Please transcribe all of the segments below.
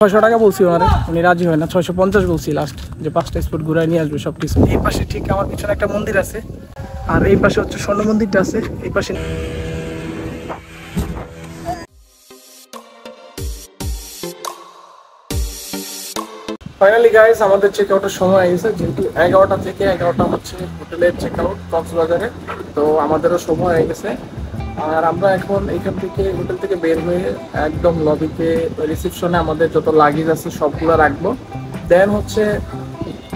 600 টাকা বলছি ওনারে, উনি রাজি হয় না। 650 বলছি লাস্ট, যে 5টা স্পট ঘুরায় নিয়ে আসবে সব কিছু। এই পাশে ঠিক আমার পিছনে একটা মন্দির আছে, আর এই পাশে হচ্ছে স্বর্ণ মন্দিরটা আছে এই পাশে। ফাইনালি গাইস, আমাদের চেক আউটের সময় হয়ে গেছে, যেহেতু 11টা থেকে 11টা হচ্ছে হোটেলের চেক আউট কক্সবাজারে। তো আমাদেরও সময় হয়ে গেছে, আর আমরা এখন এখান থেকে হোটেল থেকে বের হয়ে একদম লবিতে রিসেপশনে আমাদের যত লাগেজ আছে সবগুলো রাখবো। দেন হচ্ছে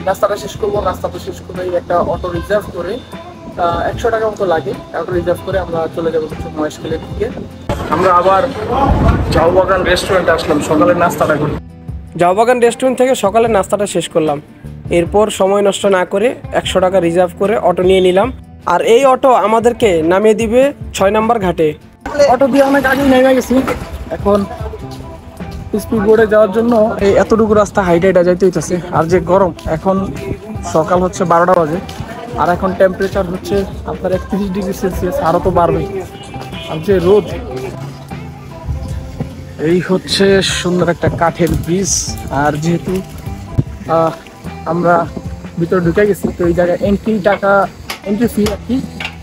নাস্তাটা শেষ করবো। নাস্তাটা শেষ করে একটা অটো রিজার্ভ করে 100 টাকা মতো লাগে, অটো রিজার্ভ করে আমরা চলে যাবো হচ্ছে মহেশখালীর দিকে। আমরা আবার ঝাউবাগান রেস্টুরেন্টে আসলাম সকালের নাস্তাটা করি। ঝাউবাগান রেস্টুরেন্ট থেকে সকালের নাস্তাটা শেষ করলাম। এরপর সময় নষ্ট না করে 100 টাকা রিজার্ভ করে অটো নিয়ে নিলাম। আর এই অটো আমাদেরকে নামিয়ে দিবে 6 নম্বর ঘাটে। অটো দিয়ে অনেক আগেই নেমে গেছি। এখন স্পিড বোর্ডে যাওয়ার জন্য এই এতটুকু রাস্তা হাইটে যাইতে হইতেছে। আর যে গরম, এখন সকাল হচ্ছে 12টা বাজে, আর এখন টেম্পারেচার হচ্ছে আপনার 31 ডিগ্রি সেলসিয়াস, আরও তো বাড়বে। আর যে রোদ, এই হচ্ছে সুন্দর একটা কাঠের ব্রিজ। আর যেহেতু আমরা ভিতরে ঢুকে গেছি, তো এই জায়গায় এন্ট্রি ফি আর কি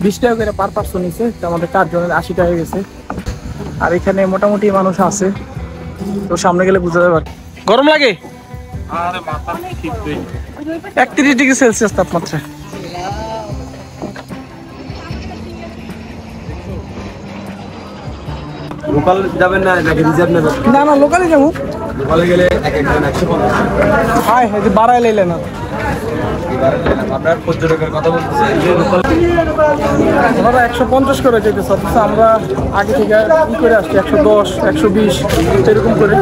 20 টাকা করে পার পার্সন নিচ্ছে। তো আমাদের 4 জনের 80 টাকা হয়ে গেছে। আর এখানে মোটামুটি মানুষ আছে, তো সামনে গেলে বুঝা যাবে। গরম লাগে, 31 ডিগ্রি সেলসিয়াস তাপমাত্রা। লোকাল যাবেন না নাকি রিজার্ভ নেবেন? না না, লোকালে যাবো। লোকালে গেলে এক একজন 150। হ্যাঁ হ্যাঁ, যে বাড়াই লাইলে না। আপনার পর্যটকের কথা বলতেছে যে লোকাল ওনারা 150 করে যেতেছে, অথচ আমরা আগে থেকে ই করে আসছি 110 120 এরকম করে।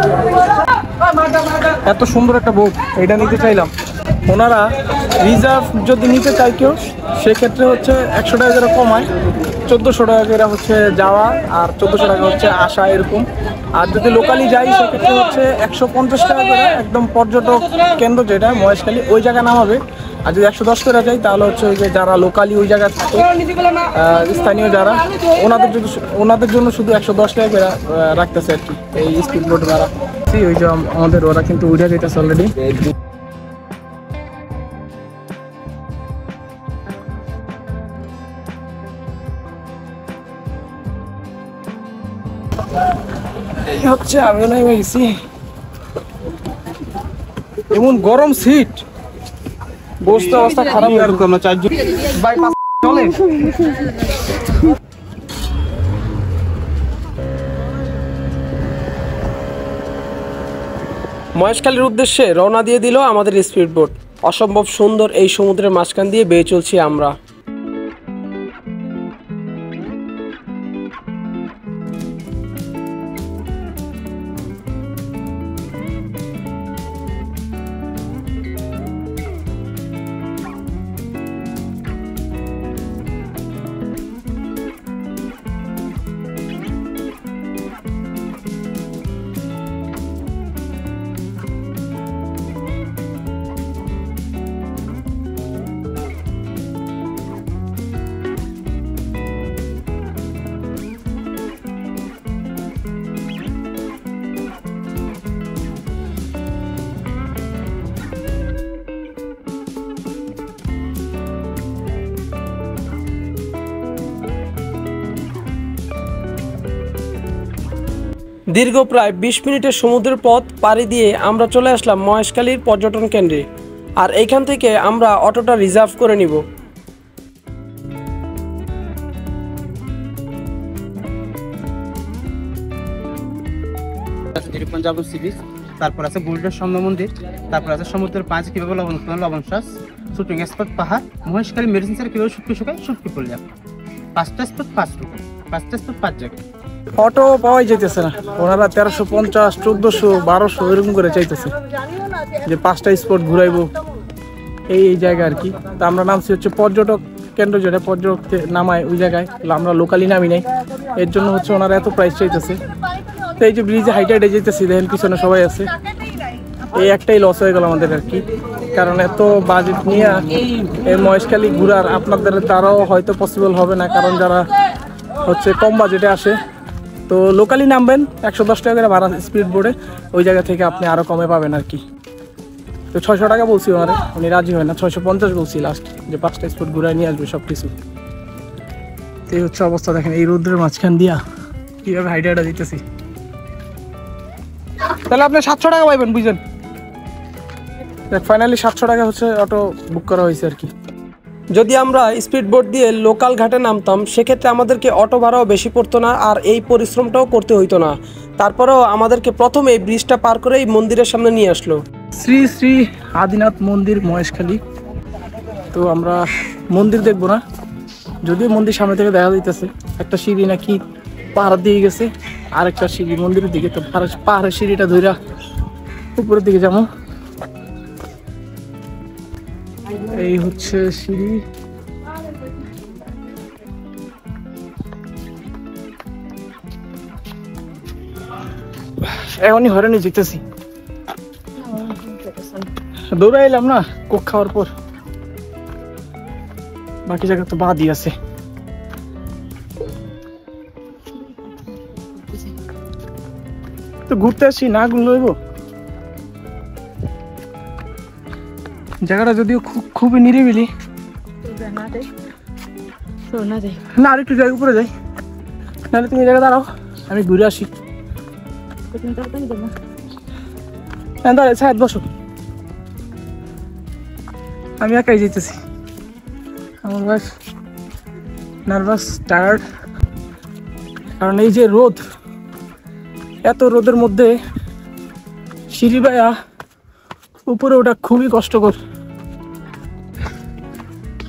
এত সুন্দর একটা বোট, এটা নিতে চাইলাম। ওনারা রিজার্ভ যদি নিতে চাই কেউ, সেক্ষেত্রে হচ্ছে 100 টাকা করে কমায়, 1400 টাকা করে হচ্ছে যাওয়া আর 1400 টাকা হচ্ছে আসা এরকম। আর যদি লোকালি যাই সেক্ষেত্রে হচ্ছে 150 টাকা করে একদম পর্যটক কেন্দ্র যেটা মহেশখালী, ওই জায়গায় নামাবে। আর যদি 110 করে যাই তাহলে হচ্ছে ওই যে যারা লোকালি ওই জায়গায় থাকে, স্থানীয় যারা, ওনাদের জন্য শুধু 110 টাকা করে রাখতেছে আর কি এই স্পিড বোট ভাড়া। ওই যে আমাদের ওরা কিন্তু উঠে যেতেছে অলরেডি। এই হচ্ছে আমিও নেমে গেছি। এমন গরম সিট, বসতে অবস্থা খারাপ। আর আমরা 4 জন ভাই চলে। মহেশখালীর উদ্দেশ্যে রওনা দিয়ে দিল আমাদের স্পিড বোট। অসম্ভব সুন্দর এই সমুদ্রের মাঝখান দিয়ে বেয়ে চলছি আমরা। দীর্ঘ প্রায় 20 মিনিটের সমুদ্রের পথ পাড়ি দিয়ে আমরা চলে আসলাম মহেশখালীর পর্যটন কেন্দ্রে। আর এইখান থেকে আমরা অটোটা রিজার্ভ করে নিব। পঞ্জাবের সি বিচ, তারপর আছে বুলডার স্বর্ণ মন্দির, তারপর আছে সমুদ্রের পাঁচ কিভাবে লবণ শ্বাস, শুটিং স্পট পাহাড়, মহেশখালী মেডিসিন স্যার কিভাবে শুটকি শুকায় শুটকি পড়লে 5টা স্পট 5 রুপি, 5টা স্পট 5 জায়গায়। অটো পাওয়াই যেতেছে না, ওনারা 1350 1400 1200 এরকম করে চাইতেছে যে 5টা স্পট ঘুরাইবো এই জায়গা আর কি। তা আমরা নামছি হচ্ছে পর্যটক কেন্দ্র, যেটা পর্যটক নামায় ওই জায়গায়, আমরা লোকালি নামি নাই, এর জন্য হচ্ছে ওনারা এত প্রাইস চাইতেছে। তো এই যে ব্রিজে হাইটে যেতেছি, দেখেন পিছনে সবাই আছে। এই একটাই লস হয়ে গেল আমাদের আর কি, কারণ এত বাজেট নিয়ে এই মহেশখালী ঘুরার আপনাদের তারাও হয়তো পসিবল হবে না, কারণ যারা হচ্ছে কম বাজেটে আসে তো লোকালি নামবেন 110 টাকা করে ভাড়া স্পিড বোর্ডে, ওই জায়গা থেকে আপনি আরও কমে পাবেন আর কি। তো 600 টাকা বলছি ওনারে, উনি রাজি হয় না, 650 বলছি লাস্ট, যে 5টা স্পট ঘুরাই নিয়ে আসবে সব কিছু। তো এই হচ্ছে অবস্থা, দেখেন এই রোদ্রের মাঝখান দিয়া কীভাবে হাইডাটা দিতেছি। তাহলে আপনি 700 টাকা পাইবেন বুঝলেন। দেখ ফাইনালি 700 টাকা হচ্ছে অটো বুক করা হয়েছে আর কি। যদি আমরা স্পিড বোট দিয়ে লোকাল ঘাটে নামতাম সেক্ষেত্রে আমাদেরকে অটো ভাড়াও বেশি পড়তো না, আর এই পরিশ্রমটাও করতে হইতো না। তারপরেও আমাদেরকে প্রথমে এই ব্রিজটা পার করে এই মন্দিরের সামনে নিয়ে আসলো, শ্রী শ্রী আদিনাথ মন্দির মহেশখালী। তো আমরা মন্দির দেখবো না, যদিও মন্দির সামনে থেকে দেখা যাইতেছে একটা সিঁড়ি নাকি পাহাড় দিয়ে গেছে, আরেকটা সিঁড়ি মন্দিরের দিকে। তো পাহাড়ের সিঁড়িটা ধইরা উপরের দিকে যাবো। এই হচ্ছে সিঁড়ি। এখনই হয়রানি যেতেছি, দৌড়ে এলাম না কোক খাওয়ার পর, বাকি জায়গা তো বাদই আছে। তো ঘুরতে আসছি, না ঘুরলে হইব। জায়গাটা যদিও খুবই নিরিবিলি, না আর একটু যাই উপরে যাই, নাহলে তুমি জায়গা দাঁড়াও আমি ঘুরে আসি। দাঁড়ায় সাহেব বসো, আমি একাই যেতেছি। আমার ওয়াইফ নার্ভাস, টায়ার্ড, কারণ এই যে রোদ, এত রোদের মধ্যে সিঁড়ি বাইয়া উপরে ওটা খুবই কষ্টকর,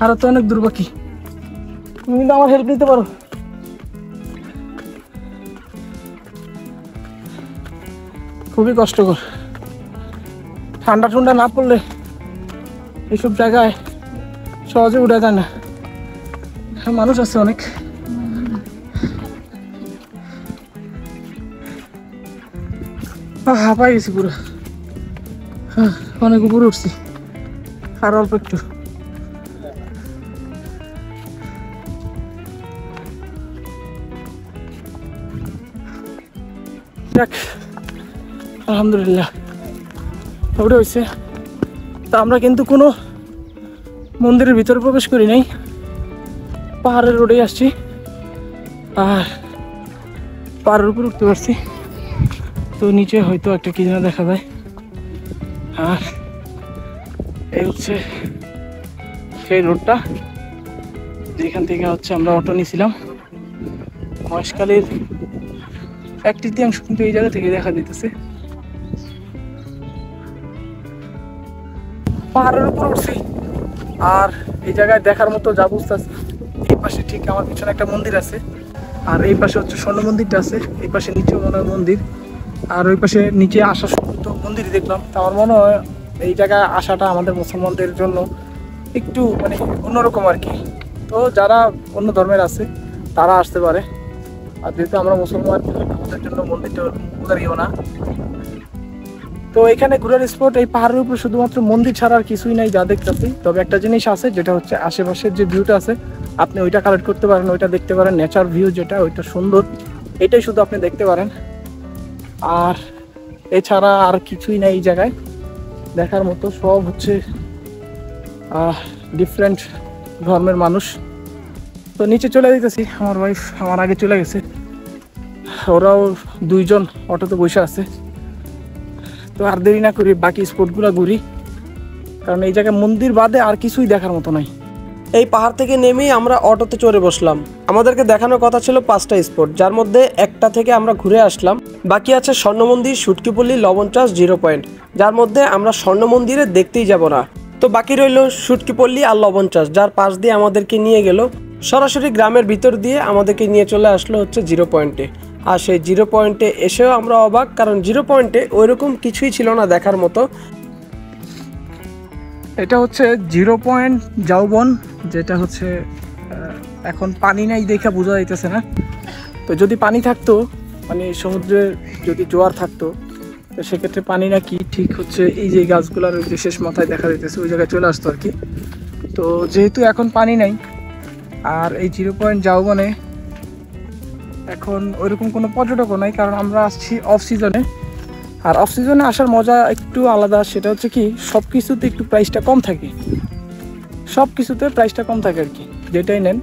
আর তো অনেক দূর বাকি। তুমি কিন্তু আমার হেল্প নিতে পারো। খুবই কষ্টকর, ঠান্ডা ঠান্ডা না পড়লে এইসব জায়গায় সহজে উঠা যায় না, মানুষ আছে অনেক। হাঁপাই গেছি পুরো, অনেক উপরে উঠছি, আর অল্প একটু। দেখ আলহামদুলিল্লাহ ওটা হয়েছে। তা আমরা কিন্তু কোনো মন্দিরের ভিতরে প্রবেশ করি নাই, পাহাড়ের রোডেই আসছি, আর পাহাড়ের উপর উঠতে পারছি। তো নিচে হয়তো একটা কি যেন দেখা যায়। আর এই হচ্ছে সেই রোডটা যেখান থেকে হচ্ছে আমরা অটো নিয়েছিলাম। মহেশখালীর 1/3 কিন্তু এই জায়গা থেকে দেখা দিতেছে। পাহাড়ের উপর উঠছি, আর এই জায়গায় দেখার মতো যা বুঝতেছে, এই পাশে ঠিক আমার পিছনে একটা মন্দির আছে, আর এই পাশে হচ্ছে স্বর্ণ মন্দিরটা আছে, এই পাশে নিচেও মনে হয় মন্দির, আর ওই পাশে নিচে আসা তো মন্দিরই দেখলাম। তো আমার মনে হয় এই জায়গায় আসাটা আমাদের মুসলমানদের জন্য একটু মানে অন্যরকম আর কি। তো যারা অন্য ধর্মের আছে তারা আসতে পারে, আর যেহেতু আমরা মুসলমান আমাদের জন্য মন্দিরটা উদারিও না। তো এখানে ঘোরার স্পট এই পাহাড়ের উপর শুধুমাত্র মন্দির ছাড়া আর কিছুই নাই যা দেখতেছি। তবে একটা জিনিস আছে, যেটা হচ্ছে আশেপাশের যে ভিউটা আছে আপনি ওইটা কালেক্ট করতে পারেন, ওইটা দেখতে পারেন, নেচার ভিউ যেটা ওইটা সুন্দর, এটাই শুধু আপনি দেখতে পারেন। আর এছাড়া আর কিছুই নাই এই জায়গায় দেখার মতো, সব হচ্ছে ডিফারেন্ট ধর্মের মানুষ। তো নিচে চলে যেতেছি, আমার ওয়াইফ আমার আগে চলে গেছে, ওরাও 2 জন অটোতে বসে আছে। তো আর দেরি না করি বাকি স্পটগুলো ঘুরি, কারণ এই জায়গায় মন্দির বাদে আর কিছুই দেখার মতো নাই। এই পাহাড় থেকে নেমেই আমরা অটোতে চড়ে বসলাম। আমাদেরকে দেখানোর কথা ছিল 5টা স্পট, যার মধ্যে একটা থেকে আমরা ঘুরে আসলাম। বাকি আছে স্বর্ণ মন্দির, সুটকিপল্লী, লবণচাষ, 0 পয়েন্ট, যার মধ্যে আমরা স্বর্ণ মন্দিরে দেখতেই যাব না। তো বাকি রইল সুটকিপল্লী আর লবণচাষ, যার পাশ দিয়ে আমাদেরকে নিয়ে গেল সরাসরি গ্রামের ভিতর দিয়ে, আমাদেরকে নিয়ে চলে আসলো হচ্ছে 0 পয়েন্টে। আর সেই 0 পয়েন্টে এসেও আমরা অবাক, কারণ 0 পয়েন্টে ওইরকম কিছুই ছিল না দেখার মতো। এটা হচ্ছে 0 পয়েন্ট ঝাউবন, যেটা হচ্ছে এখন পানি নাই দেখা বোঝা যাইতেছে না। তো যদি পানি থাকতো, মানে সমুদ্রে যদি জোয়ার থাকতো, তো সেক্ষেত্রে পানি নাকি ঠিক হচ্ছে এই যে গাছগুলোর ওই যে শেষ মাথায় দেখা যাইতেছে ওই জায়গায় চলে আসতো আর কি। তো যেহেতু এখন পানি নাই, আর এই 0 পয়েন্ট ঝাউবনে এখন ওইরকম কোনো পর্যটকও নাই, কারণ আমরা আসছি অফ সিজনে। আর অফ সিজনে আসার মজা একটু আলাদা, সেটা হচ্ছে কি সব কিছুতে একটু প্রাইসটা কম থাকে, সব কিছুতে প্রাইসটা কম থাকে আর কি, যেটাই নেন।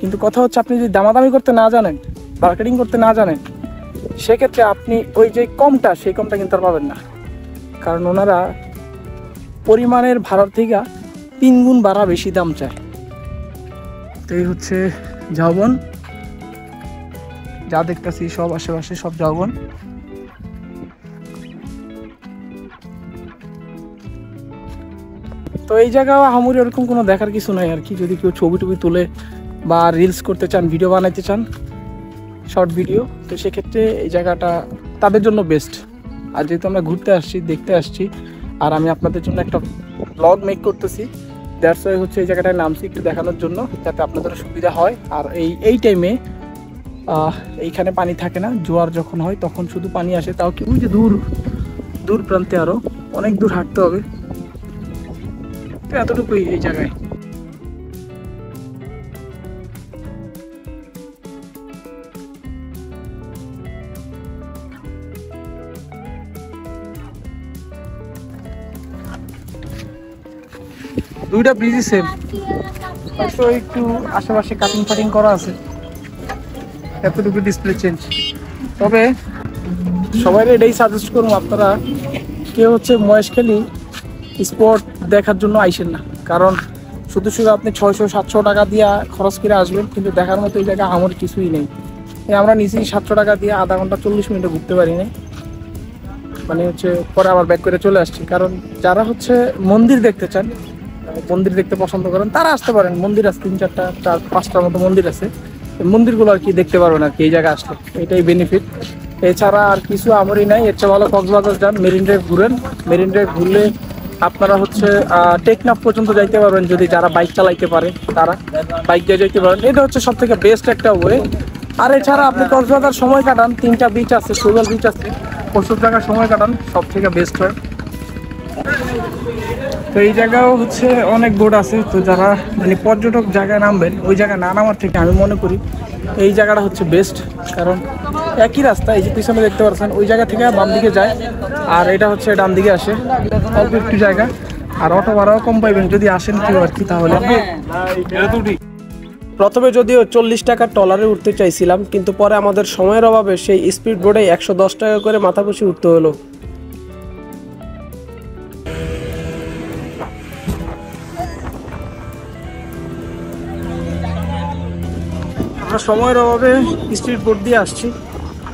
কিন্তু কথা হচ্ছে আপনি যদি দামাদামি করতে না জানেন, মার্কেটিং করতে না জানেন, সেক্ষেত্রে আপনি ওই যে কমটা, সেই কমটা কিন্তু আর পাবেন না। কারণ ওনারা পরিমাণের ভাড়ার থেকে 3 গুণ বাড়া বেশি দাম চায়। তো এই হচ্ছে ঝাউবন, যা দেখতেছি সব আশেপাশে সব ঝাউবন। তো এই জায়গা হামুরি ওরকম কোনো দেখার কিছু নাই আর কি। যদি কেউ ছবি টবি তুলে বা রিলস করতে চান, ভিডিও বানাইতে চান, শর্ট ভিডিও, তো সেক্ষেত্রে এই জায়গাটা তাদের জন্য বেস্ট। আর যেহেতু আমরা ঘুরতে আসছি, দেখতে আসছি, আর আমি আপনাদের জন্য একটা ব্লগ মেক করতেছি, দ্যাটস ওয়াই হচ্ছে এই জায়গাটায় নামছি একটু দেখানোর জন্য, যাতে আপনাদের সুবিধা হয়। আর এই টাইমে এইখানে পানি থাকে না, জোয়ার যখন হয় তখন শুধু পানি আসে, তাও কি ওই যে দূর প্রান্তে আরও অনেক দূর হাঁটতে হবে। তো এতটুকুই এই জায়গায়। দুইটা ব্রিজই সেম, একটু আশেপাশে কাটিং ফাটিং করা আছে, এতটুকু ডিসপ্লে চেঞ্জ। তবে সবাই এটাই সাজেস্ট করুন, আপনারা কেউ হচ্ছে মহেশখালী স্পট দেখার জন্য আইসেন না। কারণ শুধু আপনি 600-700 টাকা দিয়ে খরচ করে আসবেন, কিন্তু দেখার মতো এই জায়গায় আমার কিছুই নেই। আমরা নিচেই 700 টাকা দিয়ে আধা ঘন্টা 40 মিনিটে ঘুরতে পারি না, মানে হচ্ছে পরে আবার ব্যাক করে চলে আসছি। কারণ যারা হচ্ছে মন্দির দেখতে চান, মন্দির দেখতে পছন্দ করেন, তারা আসতে পারেন। মন্দির আছে 3-4টা 4-5টার মতো মন্দির আছে, মন্দিরগুলো আর কি দেখতে পারবেন আর কি এই জায়গায় আসলে, এটাই বেনিফিট। এছাড়া আর কিছু আমারই নাই। এর চেয়ে ভালো কক্সবাজার যান, মেরিন ড্রাইভ ঘুরেন। মেরিন ড্রাইভ ঘুরলে আপনারা হচ্ছে টেকনাফ পর্যন্ত যাইতে পারবেন, যদি যারা বাইক চালাইতে পারে তারা বাইক দিয়ে যাইতে পারেন। এটা হচ্ছে সব থেকে বেস্ট একটা ওয়ে। আর এছাড়া আপনি কক্সবাজার সময় কাটান, 3টা বিচ আছে, সুগল বিচ আছে, ওসব জায়গায় সময় কাটান, সব থেকে বেস্ট হয়। তো এই জায়গাও হচ্ছে অনেক বোট আছে। তো যারা মানে পর্যটক জায়গায় নামবেন, ওই জায়গায় না নামার থেকে আমি মনে করি এই জায়গাটা হচ্ছে বেস্ট। কারণ একই রাস্তা, এই যে পিছনে দেখতে পাচ্ছেন, ওই জায়গা থেকে বাম দিকে যায়, আর এটা হচ্ছে ডান দিকে আসে, অল্প একটু জায়গা। আর অটো ভাড়াও কম পাইবেন যদি আসেন কেউ আর কি। তাহলে প্রথমে যদিও 40 টাকার ট্রলারে উঠতে চাইছিলাম, কিন্তু পরে আমাদের সময়ের অভাবে সেই স্পিড বোর্ডে 110 টাকা করে মাথাপিছু উঠতে হলো। আমরা সময়ের অভাবে স্পিড বোট দিয়ে আসছি।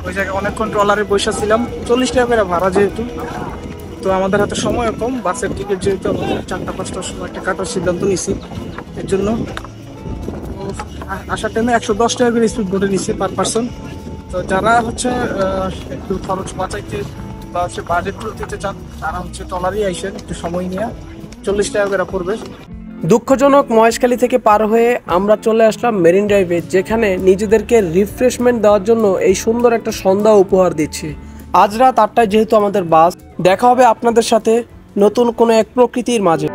ওই জায়গায় অনেকক্ষণ ট্রলারে বসেছিলাম, 40 টাকা করে ভাড়া যেহেতু, তো আমাদের হাতে সময়ও কম। বাসের টিকিট যেহেতু আমাদের 4টা-5টার সময় একটা কাটার সিদ্ধান্ত নিছি, এর জন্য আসার টাইমে 110 টাকা করে স্পিড বোটে নিচ্ছে পার পার্সন। তো যারা হচ্ছে একটু খরচ বাঁচাইতে বা হচ্ছে বাজেট দিতে চান, তারা হচ্ছে ট্রলারই আইসেন, একটু সময় নিয়ে 40 টাকা করে পড়বে। দুঃখজনক, মহেশখালী থেকে পার হয়ে আমরা চলে আসলাম মেরিন ড্রাইভে, যেখানে নিজেদেরকে রিফ্রেশমেন্ট দেওয়ার জন্য এই সুন্দর একটা সন্ধ্যা উপহার দিচ্ছি। আজ রাত 8টায় যেহেতু আমাদের বাস, দেখা হবে আপনাদের সাথে নতুন কোনো এক প্রকৃতির মাঝে।